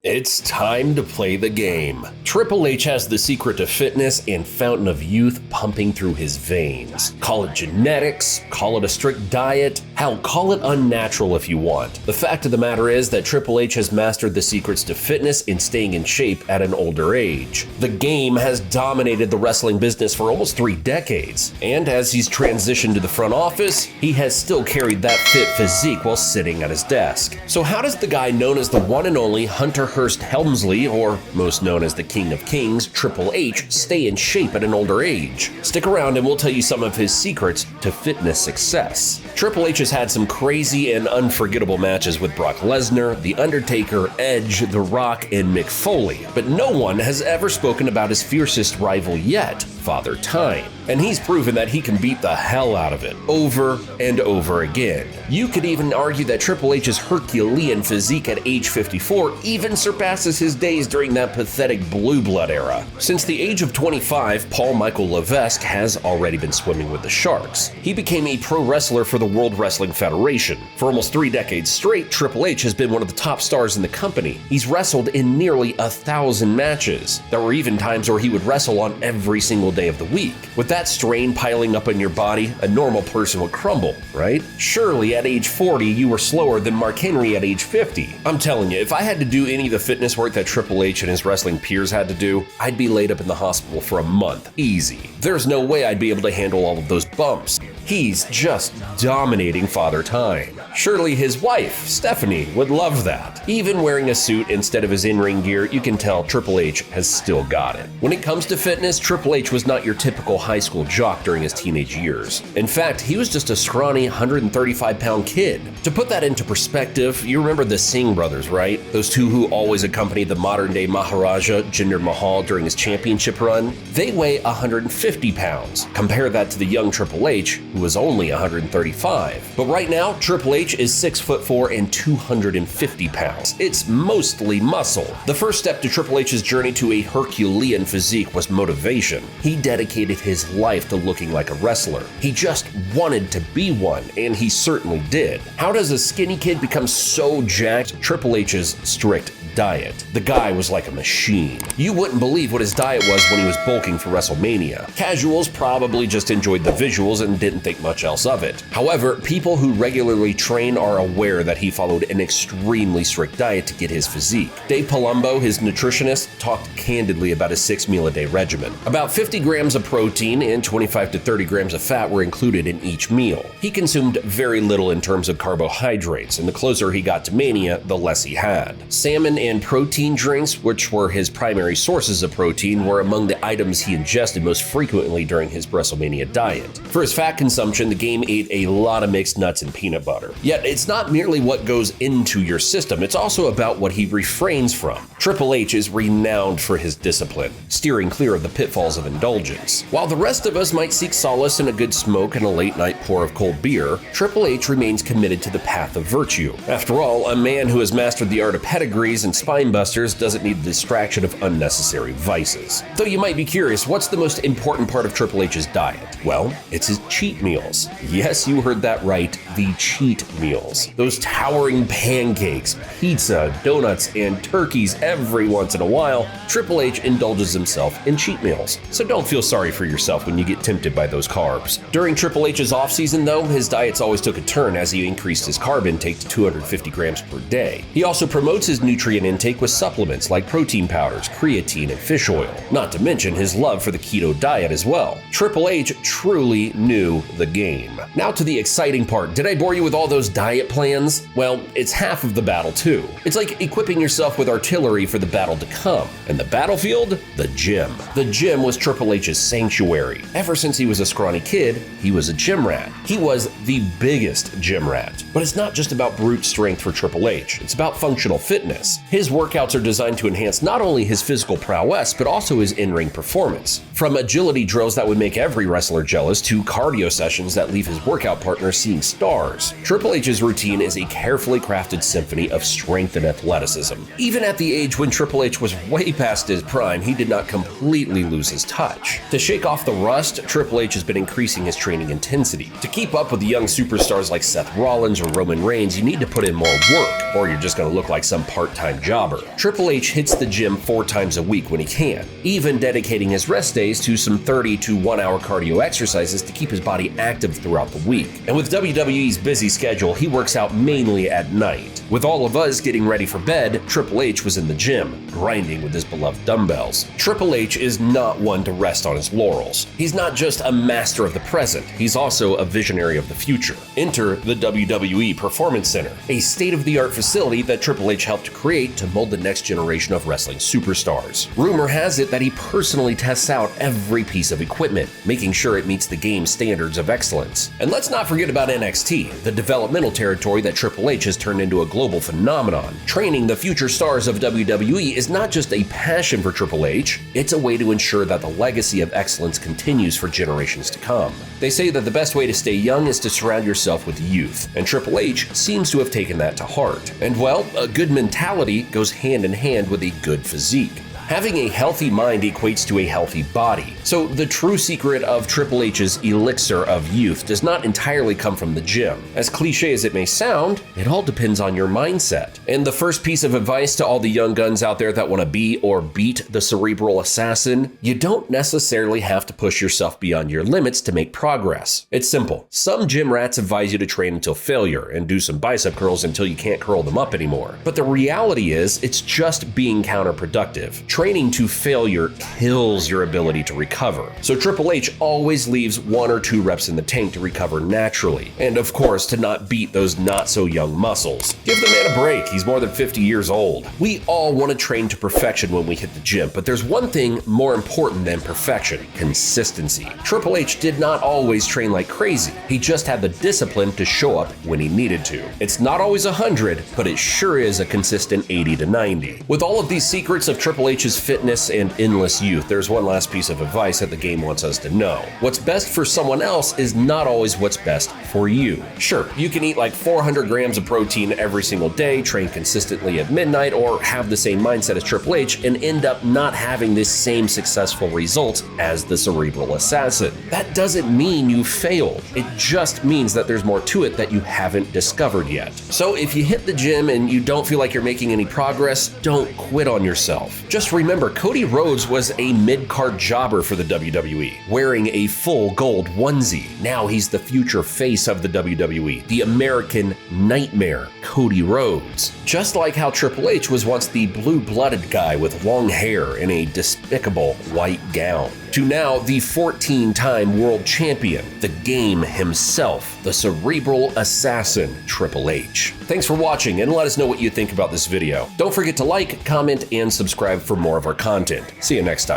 It's time to play the game. Triple H has the secret to fitness and fountain of youth pumping through his veins. Call it genetics, call it a strict diet, hell, call it unnatural if you want. The fact of the matter is that Triple H has mastered the secrets to fitness and staying in shape at an older age. The game has dominated the wrestling business for almost 3 decades, and as he's transitioned to the front office, he has still carried that fit physique while sitting at his desk. So how does the guy known as the one and only Hunter Hearst Hemsley, or most known as the King of Kings, Triple H, stay in shape at an older age? Stick around and we'll tell you some of his secrets to fitness success. Triple H has had some crazy and unforgettable matches with Brock Lesnar, The Undertaker, Edge, The Rock, and Mick Foley, but no one has ever spoken about his fiercest rival yet, Father Time. And he's proven that he can beat the hell out of it over and over again. You could even argue that Triple H's Herculean physique at age 54 even surpasses his days during that pathetic blue blood era. Since the age of 25, Paul Michael Levesque has already been swimming with the sharks. He became a pro wrestler for the World Wrestling Federation. For almost 3 decades straight, Triple H has been one of the top stars in the company. He's wrestled in nearly 1,000 matches. There were even times where he would wrestle on every single day of the week. With that strain piling up on your body, a normal person would crumble, right? Surely at age 40, you were slower than Mark Henry at age 50. I'm telling you, if I had to do any of the fitness work that Triple H and his wrestling peers had to do, I'd be laid up in the hospital for a month, easy. There's no way I'd be able to handle all of those bumps. He's just dominating Father Time. Surely his wife, Stephanie, would love that. Even wearing a suit instead of his in-ring gear, you can tell Triple H has still got it. When it comes to fitness, Triple H was not your typical high school jock during his teenage years. In fact, he was just a scrawny 135-pound kid. To put that into perspective, you remember the Singh brothers, right? Those two who always accompanied the modern-day Maharaja, Jinder Mahal, during his championship run? They weigh 150 pounds. Compare that to the young Triple H, who was only 135. But right now, Triple H is 6'4" and 250 pounds. It's mostly muscle. The first step to Triple H's journey to a Herculean physique was motivation. He dedicated his life to looking like a wrestler. He just wanted to be one, and he certainly did. How does a skinny kid become so jacked? Triple H's strict diet. The guy was like a machine. You wouldn't believe what his diet was when he was bulking for WrestleMania. Casuals probably just enjoyed the visuals and didn't think much else of it. However, people who regularly train are aware that he followed an extremely strict diet to get his physique. Dave Palumbo, his nutritionist, talked candidly about his 6-meal-a-day regimen. About 50 grams of protein and 25 to 30 grams of fat were included in each meal. He consumed very little in terms of carbohydrates, and the closer he got to Mania, the less he had. Salmon and protein drinks, which were his primary sources of protein, were among the items he ingested most frequently during his WrestleMania diet. For his fat consumption, the game ate a lot of mixed nuts and peanut butter. Yet it's not merely what goes into your system, it's also about what he refrains from. Triple H is renowned for his discipline, steering clear of the pitfalls of indulgence. While the rest of us might seek solace in a good smoke and a late-night pour of cold beer, Triple H remains committed to the path of virtue. After all, a man who has mastered the art of pedigrees and spine busters doesn't need the distraction of unnecessary vices. Though you might be curious, what's the most important part of Triple H's diet? Well, it's his cheat meals. Yes, you heard that right, the cheat meals. Those towering pancakes, pizza, donuts, and turkeys every once in a while. Triple H indulges himself in cheat meals. So don't feel sorry for yourself when you get tempted by those carbs. During Triple H's off-season though, his diets always took a turn as he increased his carb intake to 250 grams per day. He also promotes his nutrient intake with supplements like protein powders, creatine, and fish oil. Not to mention his love for the keto diet as well. Triple H truly knew the game. Now to the exciting part. Did I bore you with all those diet plans? Well, it's half of the battle too. It's like equipping yourself with artillery for the battle to come. And the battlefield? The gym. The gym was Triple H's sanctuary. Ever since he was a scrawny kid, he was a gym rat. He was the biggest gym rat. But it's not just about brute strength for Triple H. It's about functional fitness. His workouts are designed to enhance not only his physical prowess, but also his in-ring performance. From agility drills that would make every wrestler jealous to cardio sessions that leave his workout partner seeing stars. Triple Triple H's routine is a carefully crafted symphony of strength and athleticism. Even at the age when Triple H was way past his prime, he did not completely lose his touch. To shake off the rust, Triple H has been increasing his training intensity. To keep up with the young superstars like Seth Rollins or Roman Reigns, you need to put in more work, or you're just going to look like some part-time jobber. Triple H hits the gym 4 times a week when he can, even dedicating his rest days to some 30 to 1 hour cardio exercises to keep his body active throughout the week. And with WWE's busy schedule, he works out mainly at night. With all of us getting ready for bed, Triple H was in the gym, grinding with his beloved dumbbells. Triple H is not one to rest on his laurels. He's not just a master of the present, he's also a visionary of the future. Enter the WWE Performance Center, a state-of-the-art facility that Triple H helped create to mold the next generation of wrestling superstars. Rumor has it that he personally tests out every piece of equipment, making sure it meets the game's standards of excellence. And let's not forget about NXT, the developmental territory that Triple H has turned into a global phenomenon. Training the future stars of WWE is not just a passion for Triple H, it's a way to ensure that the legacy of excellence continues for generations to come. They say that the best way to stay young is to surround yourself with youth, and Triple H seems to have taken that to heart. And well, a good mentality goes hand in hand with a good physique. Having a healthy mind equates to a healthy body. So the true secret of Triple H's elixir of youth does not entirely come from the gym. As cliche as it may sound, it all depends on your mindset. And the first piece of advice to all the young guns out there that want to be or beat the cerebral assassin, you don't necessarily have to push yourself beyond your limits to make progress. It's simple. Some gym rats advise you to train until failure and do some bicep curls until you can't curl them up anymore. But the reality is, it's just being counterproductive. Training to failure kills your ability to recover. So Triple H always leaves 1 or 2 reps in the tank to recover naturally. And of course, to not beat those not so young muscles. Give the man a break, he's more than 50 years old. We all want to train to perfection when we hit the gym, but there's one thing more important than perfection: consistency. Triple H did not always train like crazy. He just had the discipline to show up when he needed to. It's not always 100, but it sure is a consistent 80 to 90. With all of these secrets of Triple H's fitness and endless youth, there's one last piece of advice that the game wants us to know. What's best for someone else is not always what's best for you. Sure, you can eat like 400 grams of protein every single day, train consistently at midnight, or have the same mindset as Triple H and end up not having this same successful results as the cerebral assassin. That doesn't mean you failed. It just means that there's more to it that you haven't discovered yet. So if you hit the gym and you don't feel like you're making any progress, don't quit on yourself. Just remember, Cody Rhodes was a mid-card jobber for the WWE, wearing a full gold onesie. Now he's the future face of the WWE, the American Nightmare, Cody Rhodes. Just like how Triple H was once the blue-blooded guy with long hair in a despicable white gown, to now the 14-time world champion, the game himself, the cerebral assassin, Triple H. Thanks for watching, and let us know what you think about this video. Don't forget to like, comment, and subscribe for more of our content. See you next time.